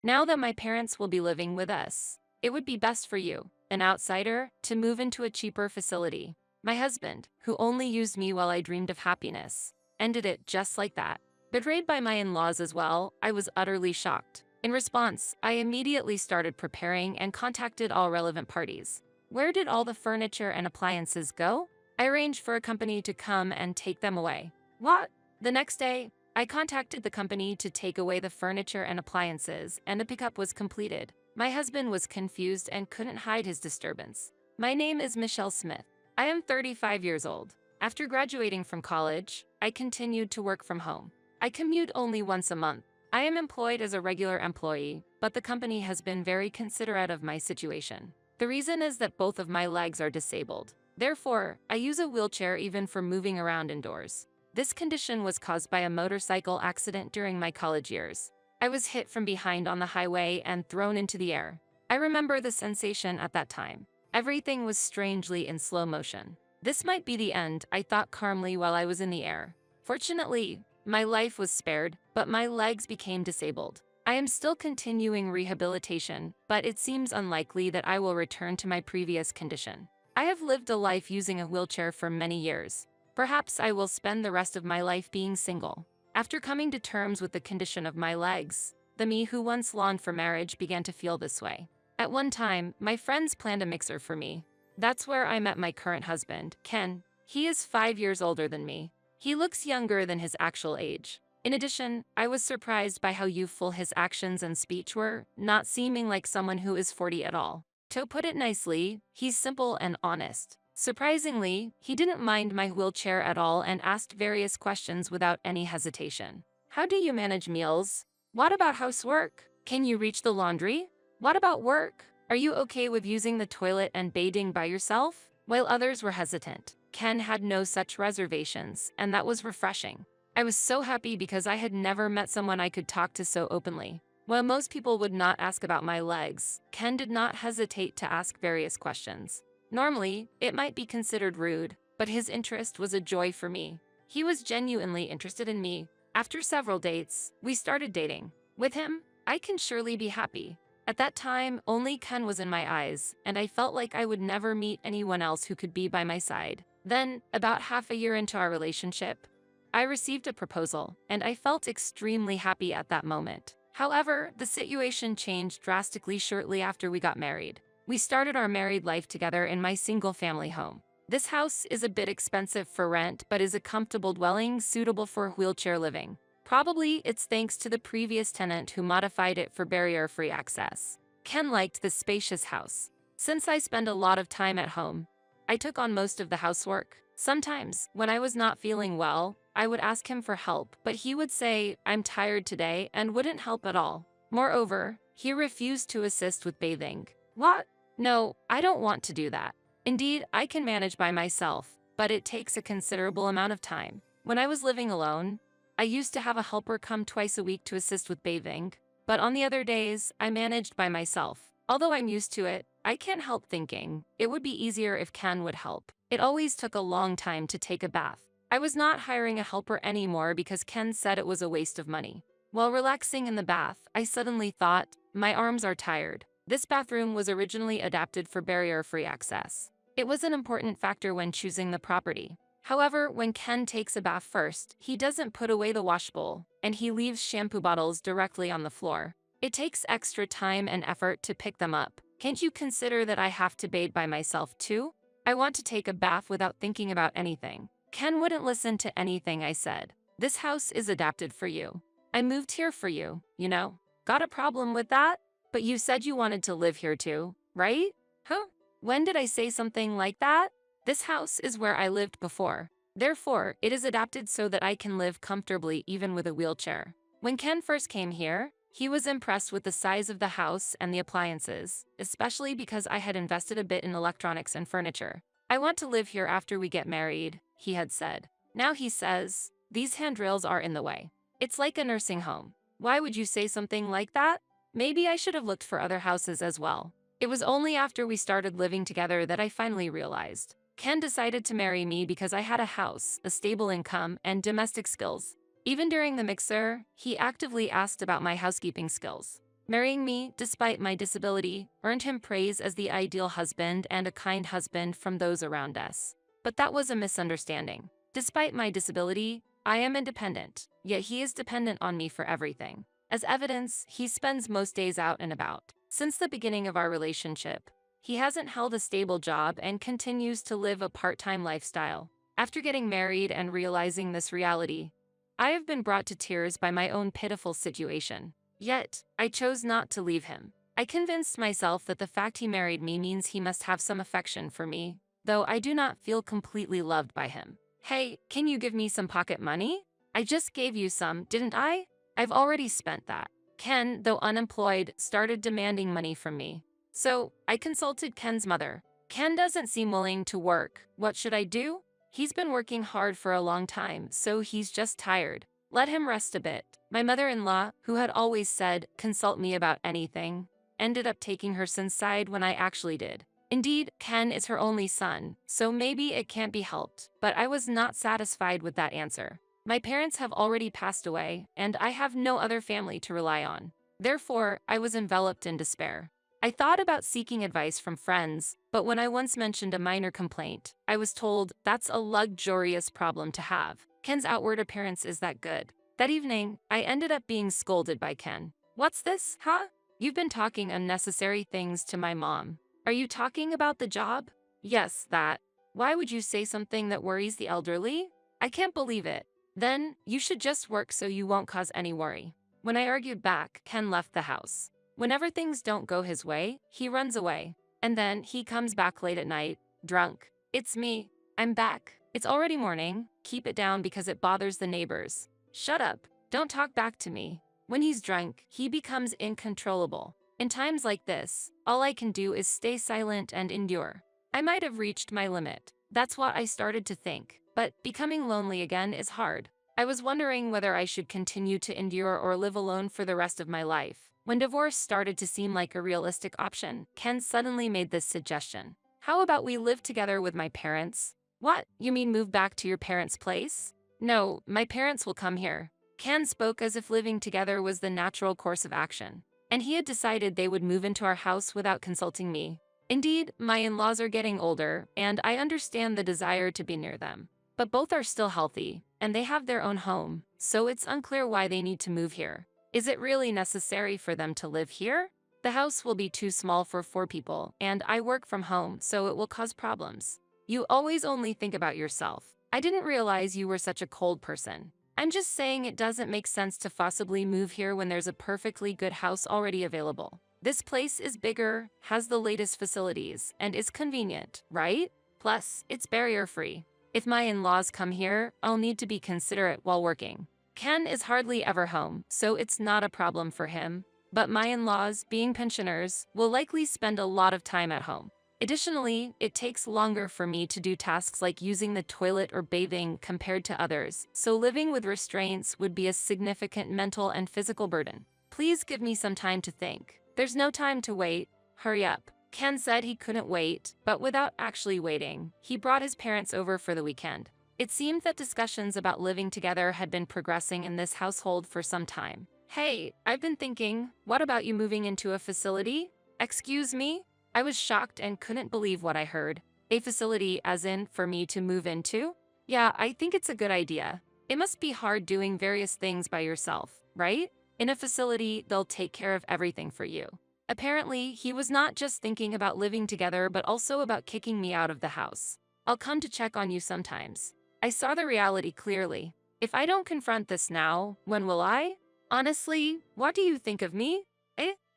Now that my parents will be living with us, it would be best for you, an outsider, to move into a cheaper facility. My husband, who only used me while I dreamed of happiness, ended it just like that. Betrayed by my in-laws as well, I was utterly shocked. In response, I immediately started preparing and contacted all relevant parties. Where did all the furniture and appliances go? I arranged for a company to come and take them away. What? The next day, I contacted the company to take away the furniture and appliances, and the pickup was completed. My husband was confused and couldn't hide his disturbance. My name is Michelle Smith. I am 35 years old. After graduating from college, I continued to work from home. I commute only once a month. I am employed as a regular employee, but the company has been very considerate of my situation. The reason is that both of my legs are disabled. Therefore, I use a wheelchair even for moving around indoors. This condition was caused by a motorcycle accident during my college years. I was hit from behind on the highway and thrown into the air. I remember the sensation at that time. Everything was strangely in slow motion. This might be the end, I thought calmly while I was in the air. Fortunately, my life was spared, but my legs became disabled. I am still continuing rehabilitation, but it seems unlikely that I will return to my previous condition. I have lived a life using a wheelchair for many years. Perhaps I will spend the rest of my life being single. After coming to terms with the condition of my legs, the me who once longed for marriage began to feel this way. At one time, my friends planned a mixer for me. That's where I met my current husband, Ken. He is 5 years older than me. He looks younger than his actual age. In addition, I was surprised by how youthful his actions and speech were, not seeming like someone who is 40 at all. To put it nicely, he's simple and honest. Surprisingly, he didn't mind my wheelchair at all and asked various questions without any hesitation. How do you manage meals? What about housework? Can you reach the laundry? What about work? Are you okay with using the toilet and bathing by yourself? While others were hesitant, Ken had no such reservations, and that was refreshing. I was so happy because I had never met someone I could talk to so openly. While most people would not ask about my legs, Ken did not hesitate to ask various questions. Normally, it might be considered rude, but his interest was a joy for me. He was genuinely interested in me. After several dates, we started dating. With him, I can surely be happy. At that time, only Ken was in my eyes, and I felt like I would never meet anyone else who could be by my side. Then, about half a year into our relationship, I received a proposal, and I felt extremely happy at that moment. However, the situation changed drastically shortly after we got married. We started our married life together in my single-family home. This house is a bit expensive for rent, but is a comfortable dwelling suitable for wheelchair living. Probably it's thanks to the previous tenant who modified it for barrier-free access. Ken liked the spacious house. Since I spend a lot of time at home, I took on most of the housework. Sometimes, when I was not feeling well, I would ask him for help, but he would say, "I'm tired today," and wouldn't help at all. Moreover, he refused to assist with bathing. What? No, I don't want to do that. Indeed, I can manage by myself, but it takes a considerable amount of time. When I was living alone, I used to have a helper come twice a week to assist with bathing, but on the other days, I managed by myself. Although I'm used to it, I can't help thinking it would be easier if Ken would help. It always took a long time to take a bath. I was not hiring a helper anymore because Ken said it was a waste of money. While relaxing in the bath, I suddenly thought, my arms are tired. This bathroom was originally adapted for barrier-free access. It was an important factor when choosing the property. However, when Ken takes a bath first, he doesn't put away the wash bowl, and he leaves shampoo bottles directly on the floor. It takes extra time and effort to pick them up. Can't you consider that I have to bathe by myself too? I want to take a bath without thinking about anything. Ken wouldn't listen to anything I said. This house is adapted for you. I moved here for you, you know. Got a problem with that? But you said you wanted to live here too, right? Huh? When did I say something like that? This house is where I lived before. Therefore, it is adapted so that I can live comfortably even with a wheelchair. When Ken first came here, he was impressed with the size of the house and the appliances, especially because I had invested a bit in electronics and furniture. I want to live here after we get married, he had said. Now he says, these handrails are in the way. It's like a nursing home. Why would you say something like that? Maybe I should have looked for other houses as well. It was only after we started living together that I finally realized. Ken decided to marry me because I had a house, a stable income, and domestic skills. Even during the mixer, he actively asked about my housekeeping skills. Marrying me, despite my disability, earned him praise as the ideal husband and a kind husband from those around us. But that was a misunderstanding. Despite my disability, I am independent, yet he is dependent on me for everything. As evidence, he spends most days out and about. Since the beginning of our relationship, he hasn't held a stable job and continues to live a part-time lifestyle. After getting married and realizing this reality, I have been brought to tears by my own pitiful situation. Yet, I chose not to leave him. I convinced myself that the fact he married me means he must have some affection for me, though I do not feel completely loved by him. Hey, can you give me some pocket money? I just gave you some, didn't I? I've already spent that. Ken, though unemployed, started demanding money from me. So, I consulted Ken's mother. Ken doesn't seem willing to work. What should I do? He's been working hard for a long time, so he's just tired. Let him rest a bit. My mother-in-law, who had always said, consult me about anything, ended up taking her son's side when I actually did. Indeed, Ken is her only son, so maybe it can't be helped, but I was not satisfied with that answer. My parents have already passed away, and I have no other family to rely on. Therefore, I was enveloped in despair. I thought about seeking advice from friends, but when I once mentioned a minor complaint, I was told that's a luxurious problem to have. Ken's outward appearance is that good. That evening, I ended up being scolded by Ken. What's this, huh? You've been talking unnecessary things to my mom. Are you talking about the job? Yes, that. Why would you say something that worries the elderly? I can't believe it. Then, you should just work so you won't cause any worry. When I argued back, Ken left the house. Whenever things don't go his way, he runs away. And then he comes back late at night, drunk. It's me. I'm back. It's already morning. Keep it down because it bothers the neighbors. Shut up. Don't talk back to me. When he's drunk, he becomes uncontrollable. In times like this, all I can do is stay silent and endure. I might have reached my limit. That's what I started to think. But becoming lonely again is hard. I was wondering whether I should continue to endure or live alone for the rest of my life. When divorce started to seem like a realistic option, Ken suddenly made this suggestion. How about we live together with my parents? What, you mean move back to your parents' place? No, my parents will come here. Ken spoke as if living together was the natural course of action, and he had decided they would move into our house without consulting me. Indeed, my in-laws are getting older, and I understand the desire to be near them. But both are still healthy, and they have their own home, so it's unclear why they need to move here. Is it really necessary for them to live here? The house will be too small for 4 people, and I work from home, so it will cause problems. You always only think about yourself. I didn't realize you were such a cold person. I'm just saying it doesn't make sense to forcibly move here when there's a perfectly good house already available. This place is bigger, has the latest facilities, and is convenient, right? Plus, it's barrier-free. If my in-laws come here, I'll need to be considerate while working. Ken is hardly ever home, so it's not a problem for him. But my in-laws, being pensioners, will likely spend a lot of time at home. Additionally, it takes longer for me to do tasks like using the toilet or bathing compared to others, so living with restraints would be a significant mental and physical burden. Please give me some time to think. There's no time to wait. Hurry up. Ken said he couldn't wait, but without actually waiting, he brought his parents over for the weekend. It seemed that discussions about living together had been progressing in this household for some time. Hey, I've been thinking, what about you moving into a facility? Excuse me? I was shocked and couldn't believe what I heard. A facility as in for me to move into? Yeah, I think it's a good idea. It must be hard doing various things by yourself, right? In a facility, they'll take care of everything for you. Apparently, he was not just thinking about living together but also about kicking me out of the house. I'll come to check on you sometimes. I saw the reality clearly. If I don't confront this now, when will I? Honestly, what do you think of me?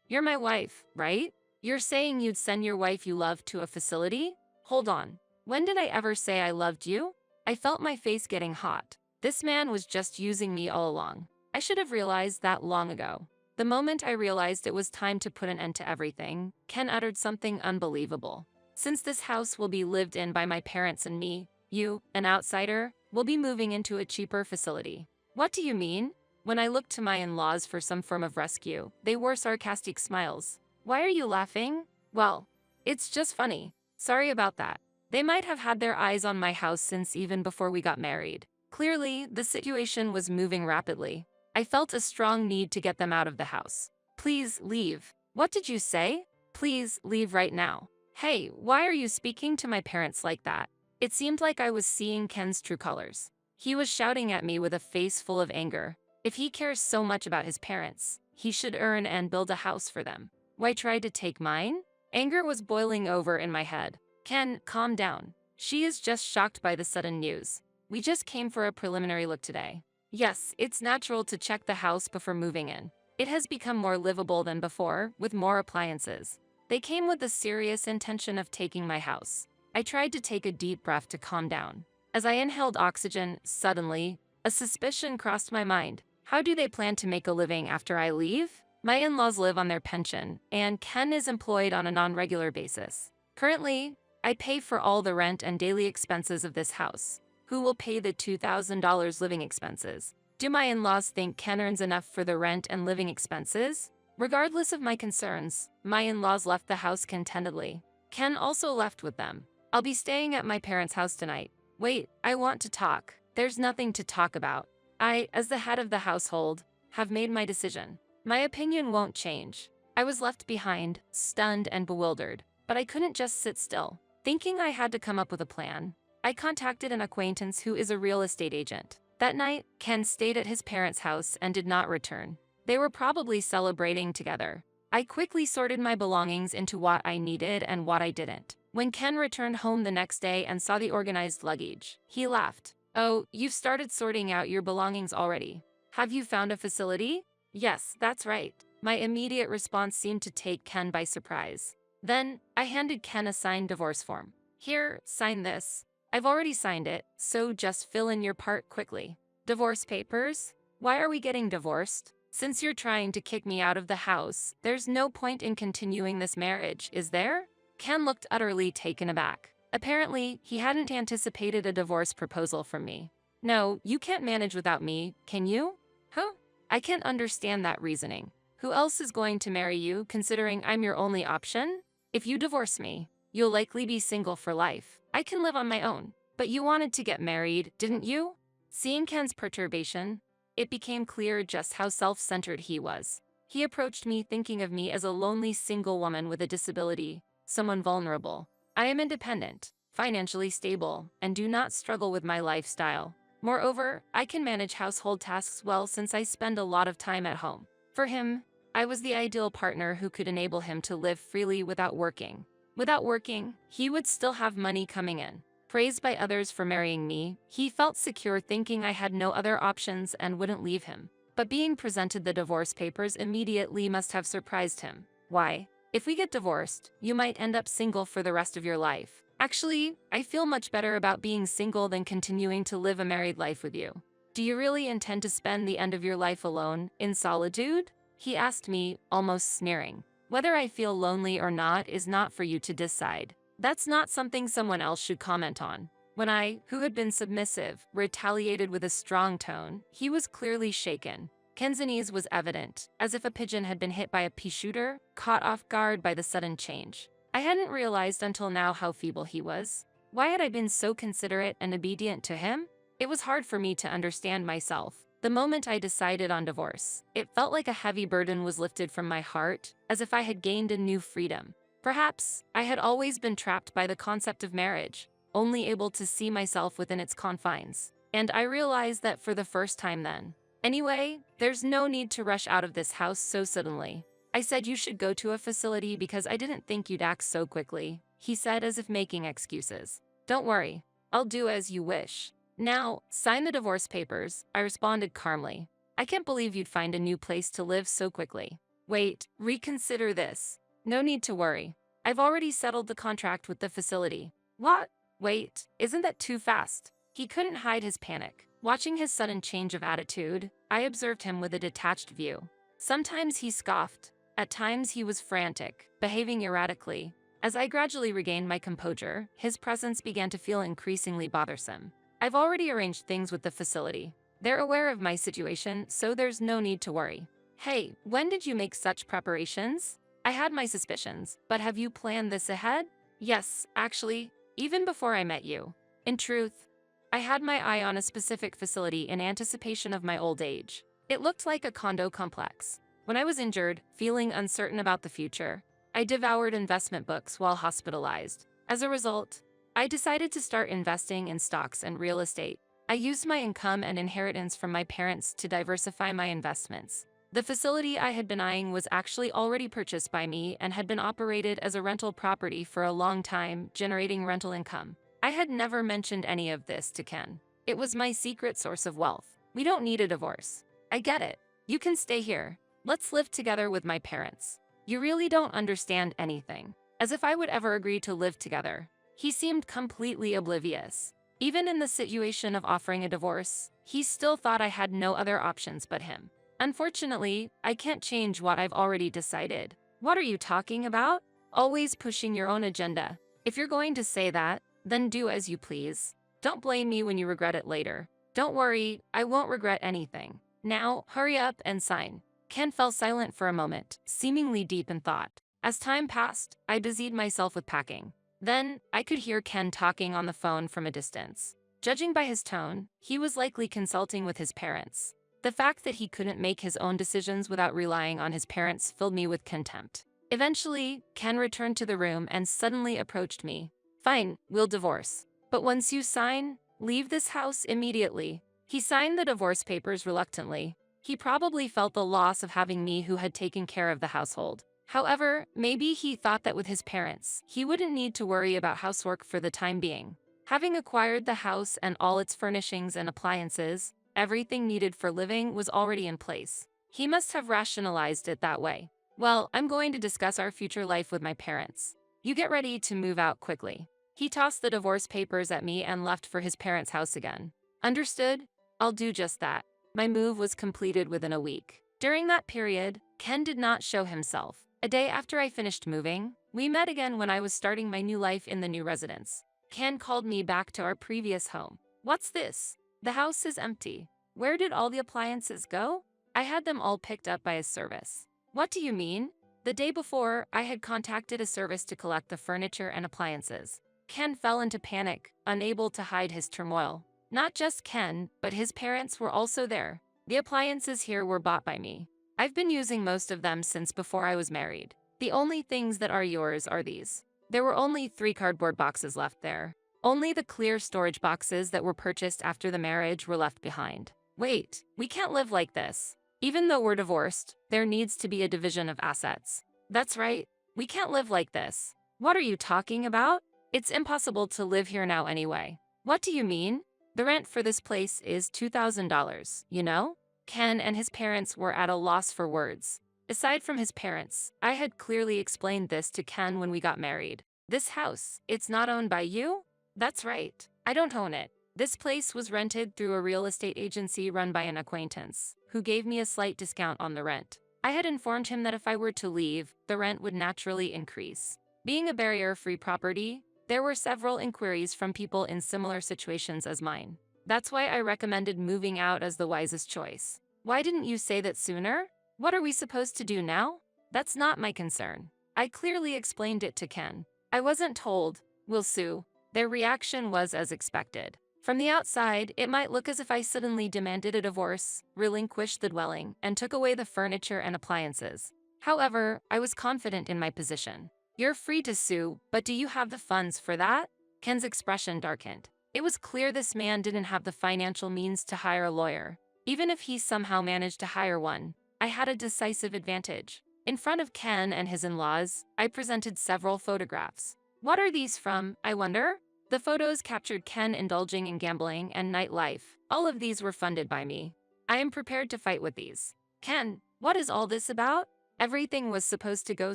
You're my wife, right? You're saying you'd send your wife you love to a facility? Hold on. When did I ever say I loved you? I felt my face getting hot. This man was just using me all along. I should have realized that long ago. The moment I realized it was time to put an end to everything, Ken uttered something unbelievable. Since this house will be lived in by my parents and me, you, an outsider, will be moving into a cheaper facility. What do you mean? When I looked to my in-laws for some form of rescue, they wore sarcastic smiles. Why are you laughing? Well, it's just funny. Sorry about that. They might have had their eyes on my house since even before we got married. Clearly, the situation was moving rapidly. I felt a strong need to get them out of the house. Please leave. What did you say? Please leave right now. Hey, why are you speaking to my parents like that? It seemed like I was seeing Ken's true colors. He was shouting at me with a face full of anger. If he cares so much about his parents, he should earn and build a house for them. Why try to take mine? Anger was boiling over in my head. Ken, calm down. She is just shocked by the sudden news. We just came for a preliminary look today. Yes, it's natural to check the house before moving in. It has become more livable than before, with more appliances. They came with the serious intention of taking my house. I tried to take a deep breath to calm down. As I inhaled oxygen, suddenly, a suspicion crossed my mind. How do they plan to make a living after I leave? My in-laws live on their pension, and Ken is employed on a non-regular basis. Currently, I pay for all the rent and daily expenses of this house. Who will pay the $2,000 living expenses? Do my in-laws think Ken earns enough for the rent and living expenses? Regardless of my concerns, my in-laws left the house contentedly. Ken also left with them. I'll be staying at my parents' house tonight. Wait, I want to talk. There's nothing to talk about. I, as the head of the household, have made my decision. My opinion won't change. I was left behind, stunned and bewildered, but I couldn't just sit still. Thinking I had to come up with a plan, I contacted an acquaintance who is a real estate agent. That night, Ken stayed at his parents' house and did not return. They were probably celebrating together. I quickly sorted my belongings into what I needed and what I didn't. When Ken returned home the next day and saw the organized luggage, he laughed. Oh, you've started sorting out your belongings already. Have you found a facility? Yes, that's right. My immediate response seemed to take Ken by surprise. Then, I handed Ken a signed divorce form. Here, sign this. I've already signed it, so just fill in your part quickly. Divorce papers? Why are we getting divorced? Since you're trying to kick me out of the house, there's no point in continuing this marriage, is there? Ken looked utterly taken aback. Apparently, he hadn't anticipated a divorce proposal from me. No, you can't manage without me, can you? Huh? I can't understand that reasoning. Who else is going to marry you, considering I'm your only option? If you divorce me, you'll likely be single for life. I can live on my own. But you wanted to get married, didn't you? Seeing Ken's perturbation, it became clear just how self-centered he was. He approached me thinking of me as a lonely single woman with a disability, someone vulnerable. I am independent, financially stable, and do not struggle with my lifestyle. Moreover, I can manage household tasks well since I spend a lot of time at home. For him, I was the ideal partner who could enable him to live freely without working. Without working, he would still have money coming in. Praised by others for marrying me, he felt secure thinking I had no other options and wouldn't leave him. But being presented the divorce papers immediately must have surprised him. Why? If we get divorced, you might end up single for the rest of your life. Actually, I feel much better about being single than continuing to live a married life with you. Do you really intend to spend the end of your life alone, in solitude? He asked me, almost sneering. Whether I feel lonely or not is not for you to decide. That's not something someone else should comment on. When I, who had been submissive, retaliated with a strong tone, he was clearly shaken. Ken's unease was evident, as if a pigeon had been hit by a pea shooter, caught off guard by the sudden change. I hadn't realized until now how feeble he was. Why had I been so considerate and obedient to him? It was hard for me to understand myself. The moment I decided on divorce, it felt like a heavy burden was lifted from my heart, as if I had gained a new freedom. Perhaps I had always been trapped by the concept of marriage, only able to see myself within its confines. And I realized that for the first time then. Anyway, there's no need to rush out of this house so suddenly. I said you should go to a facility because I didn't think you'd act so quickly, he said as if making excuses. Don't worry, I'll do as you wish. Now, sign the divorce papers, I responded calmly. I can't believe you'd find a new place to live so quickly. Wait, reconsider this. No need to worry. I've already settled the contract with the facility. What? Wait, isn't that too fast? He couldn't hide his panic. Watching his sudden change of attitude, I observed him with a detached view. Sometimes he scoffed. At times he was frantic, behaving erratically. As I gradually regained my composure, his presence began to feel increasingly bothersome. I've already arranged things with the facility. They're aware of my situation, so there's no need to worry. Hey, when did you make such preparations? I had my suspicions, but have you planned this ahead? Yes, actually, even before I met you. In truth, I had my eye on a specific facility in anticipation of my old age. It looked like a condo complex. When I was injured, feeling uncertain about the future, I devoured investment books while hospitalized. As a result, I decided to start investing in stocks and real estate. I used my income and inheritance from my parents to diversify my investments. The facility I had been eyeing was actually already purchased by me and had been operated as a rental property for a long time, generating rental income. I had never mentioned any of this to Ken. It was my secret source of wealth. We don't need a divorce. I get it. You can stay here. Let's live together with my parents. You really don't understand anything. As if I would ever agree to live together. He seemed completely oblivious. Even in the situation of offering a divorce, he still thought I had no other options but him. Unfortunately, I can't change what I've already decided. What are you talking about? Always pushing your own agenda. If you're going to say that, then do as you please. Don't blame me when you regret it later. Don't worry, I won't regret anything. Now, hurry up and sign. Ken fell silent for a moment, seemingly deep in thought. As time passed, I busied myself with packing. Then, I could hear Ken talking on the phone from a distance. Judging by his tone, he was likely consulting with his parents. The fact that he couldn't make his own decisions without relying on his parents filled me with contempt. Eventually, Ken returned to the room and suddenly approached me. Fine, we'll divorce. But once you sign, leave this house immediately. He signed the divorce papers reluctantly. He probably felt the loss of having me who had taken care of the household. However, maybe he thought that with his parents, he wouldn't need to worry about housework for the time being. Having acquired the house and all its furnishings and appliances, everything needed for living was already in place. He must have rationalized it that way. Well, I'm going to discuss our future life with my parents. You get ready to move out quickly. He tossed the divorce papers at me and left for his parents' house again. Understood? I'll do just that. My move was completed within a week. During that period, Ken did not show himself. A day after I finished moving, we met again when I was starting my new life in the new residence. Ken called me back to our previous home. What's this? The house is empty. Where did all the appliances go? I had them all picked up by a service. What do you mean? The day before, I had contacted a service to collect the furniture and appliances. Ken fell into panic, unable to hide his turmoil. Not just Ken, but his parents were also there. The appliances here were bought by me. I've been using most of them since before I was married. The only things that are yours are these. There were only 3 cardboard boxes left there. Only the clear storage boxes that were purchased after the marriage were left behind. Wait, we can't live like this. Even though we're divorced, there needs to be a division of assets. That's right, we can't live like this. What are you talking about? It's impossible to live here now anyway. What do you mean? The rent for this place is $2,000, you know? Ken and his parents were at a loss for words. Aside from his parents, I had clearly explained this to Ken when we got married. This house, it's not owned by you? That's right. I don't own it. This place was rented through a real estate agency run by an acquaintance, who gave me a slight discount on the rent. I had informed him that if I were to leave, the rent would naturally increase. Being a barrier-free property, there were several inquiries from people in similar situations as mine. That's why I recommended moving out as the wisest choice. Why didn't you say that sooner? What are we supposed to do now? That's not my concern. I clearly explained it to Ken. I wasn't told, we'll sue. Their reaction was as expected. From the outside, it might look as if I suddenly demanded a divorce, relinquished the dwelling, and took away the furniture and appliances. However, I was confident in my position. You're free to sue, but do you have the funds for that? Ken's expression darkened. It was clear this man didn't have the financial means to hire a lawyer. Even if he somehow managed to hire one, I had a decisive advantage. In front of Ken and his in-laws, I presented several photographs. What are these from, I wonder? The photos captured Ken indulging in gambling and nightlife. All of these were funded by me. I am prepared to fight with these. Ken, what is all this about? Everything was supposed to go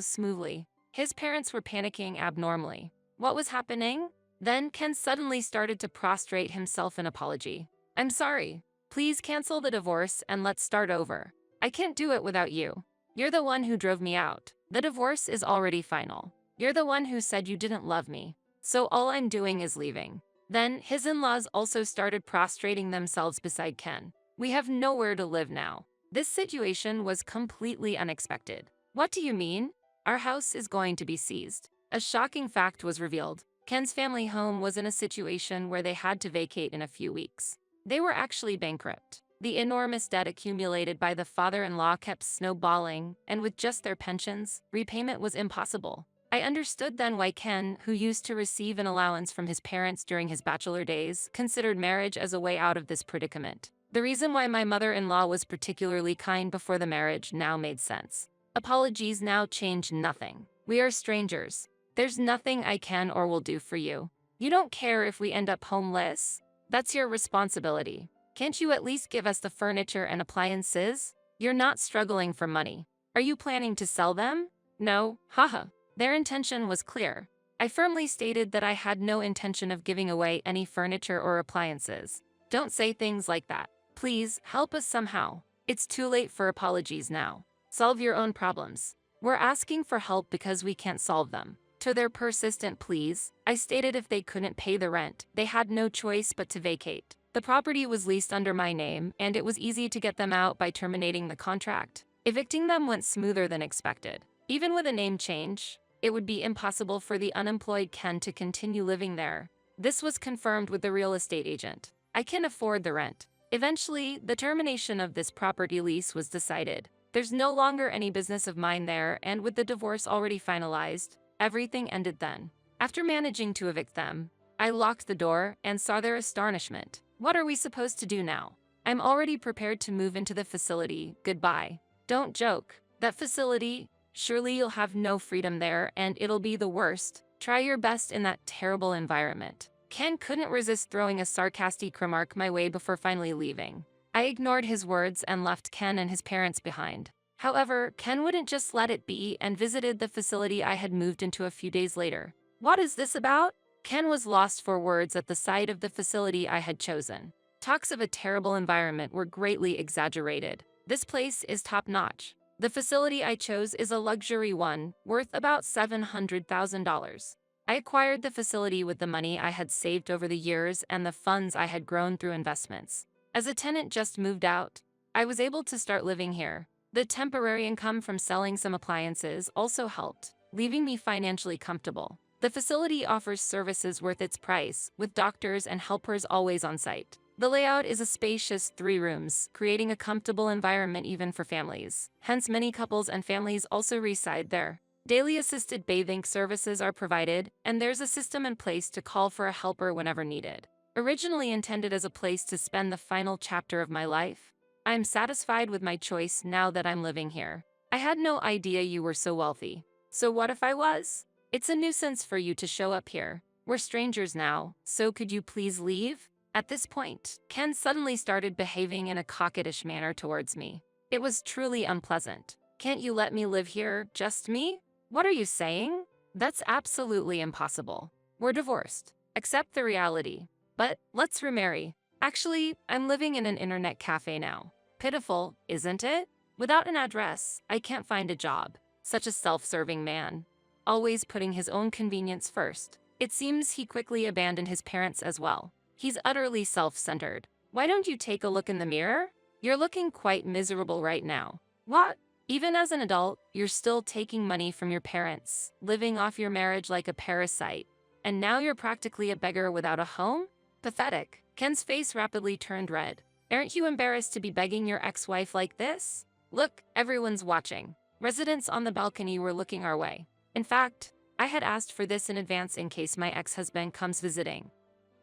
smoothly. His parents were panicking abnormally. What was happening? Then Ken suddenly started to prostrate himself in apology. I'm sorry. Please cancel the divorce and let's start over. I can't do it without you. You're the one who drove me out. The divorce is already final. You're the one who said you didn't love me. So all I'm doing is leaving. Then his in-laws also started prostrating themselves beside Ken. We have nowhere to live now. This situation was completely unexpected. What do you mean? Our house is going to be seized. A shocking fact was revealed. Ken's family home was in a situation where they had to vacate in a few weeks. They were actually bankrupt. The enormous debt accumulated by the father-in-law kept snowballing, and with just their pensions, repayment was impossible. I understood then why Ken, who used to receive an allowance from his parents during his bachelor days, considered marriage as a way out of this predicament. The reason why my mother-in-law was particularly kind before the marriage now made sense. Apologies now change nothing. We are strangers. There's nothing I can or will do for you. You don't care if we end up homeless? That's your responsibility. Can't you at least give us the furniture and appliances? You're not struggling for money. Are you planning to sell them? No, haha. Their intention was clear. I firmly stated that I had no intention of giving away any furniture or appliances. Don't say things like that. Please, help us somehow. It's too late for apologies now. Solve your own problems. We're asking for help because we can't solve them. To their persistent pleas, I stated if they couldn't pay the rent, they had no choice but to vacate. The property was leased under my name, and it was easy to get them out by terminating the contract. Evicting them went smoother than expected. Even with a name change, it would be impossible for the unemployed Ken to continue living there. This was confirmed with the real estate agent. I can afford the rent. Eventually, the termination of this property lease was decided. There's no longer any business of mine there, and with the divorce already finalized, everything ended then. After managing to evict them, I locked the door and saw their astonishment. What are we supposed to do now? I'm already prepared to move into the facility. Goodbye. Don't joke. That facility, surely you'll have no freedom there and it'll be the worst. Try your best in that terrible environment. Ken couldn't resist throwing a sarcastic remark my way before finally leaving. I ignored his words and left Ken and his parents behind. However, Ken wouldn't just let it be and visited the facility I had moved into a few days later. What is this about? Ken was lost for words at the sight of the facility I had chosen. Talks of a terrible environment were greatly exaggerated. This place is top-notch. The facility I chose is a luxury one, worth about $700,000. I acquired the facility with the money I had saved over the years and the funds I had grown through investments. As a tenant just moved out, I was able to start living here. The temporary income from selling some appliances also helped, leaving me financially comfortable. The facility offers services worth its price, with doctors and helpers always on site. The layout is a spacious 3 rooms, creating a comfortable environment even for families. Hence, many couples and families also reside there. Daily assisted bathing services are provided, and there's a system in place to call for a helper whenever needed. Originally intended as a place to spend the final chapter of my life, I'm satisfied with my choice now that I'm living here. I had no idea you were so wealthy. So what if I was? It's a nuisance for you to show up here. We're strangers now, so could you please leave? At this point, Ken suddenly started behaving in a coquettish manner towards me. It was truly unpleasant. Can't you let me live here, just me? What are you saying? That's absolutely impossible. We're divorced. Accept the reality. But let's remarry. Actually, I'm living in an internet cafe now. Pitiful, isn't it? Without an address, I can't find a job. Such a self-serving man. Always putting his own convenience first. It seems he quickly abandoned his parents as well. He's utterly self-centered. Why don't you take a look in the mirror? You're looking quite miserable right now. What? Even as an adult, you're still taking money from your parents, living off your marriage like a parasite. And now you're practically a beggar without a home? Pathetic. Ken's face rapidly turned red. Aren't you embarrassed to be begging your ex-wife like this? Look, everyone's watching. Residents on the balcony were looking our way. In fact, I had asked for this in advance in case my ex-husband comes visiting.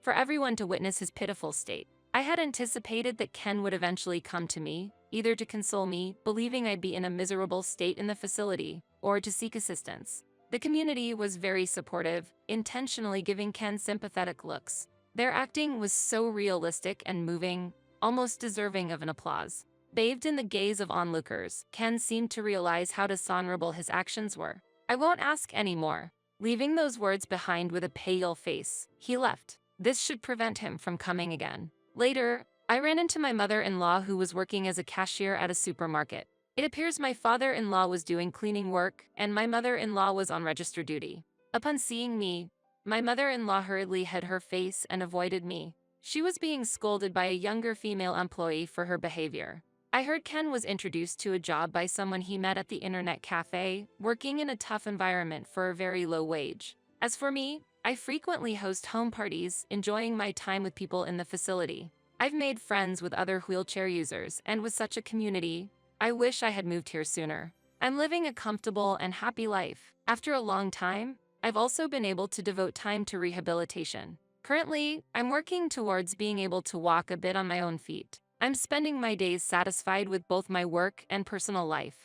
For everyone to witness his pitiful state. I had anticipated that Ken would eventually come to me, either to console me, believing I'd be in a miserable state in the facility, or to seek assistance. The community was very supportive, intentionally giving Ken sympathetic looks. Their acting was so realistic and moving, almost deserving of an applause. Bathed in the gaze of onlookers, Ken seemed to realize how dishonorable his actions were. I won't ask any more. Leaving those words behind with a pale face, he left. This should prevent him from coming again. Later, I ran into my mother-in-law who was working as a cashier at a supermarket. It appears my father-in-law was doing cleaning work, and my mother-in-law was on register duty. Upon seeing me, my mother-in-law hurriedly hid her face and avoided me. She was being scolded by a younger female employee for her behavior. I heard Ken was introduced to a job by someone he met at the internet cafe, working in a tough environment for a very low wage. As for me, I frequently host home parties, enjoying my time with people in the facility. I've made friends with other wheelchair users and with such a community. I wish I had moved here sooner. I'm living a comfortable and happy life. After a long time, I've also been able to devote time to rehabilitation. Currently, I'm working towards being able to walk a bit on my own feet. I'm spending my days satisfied with both my work and personal life.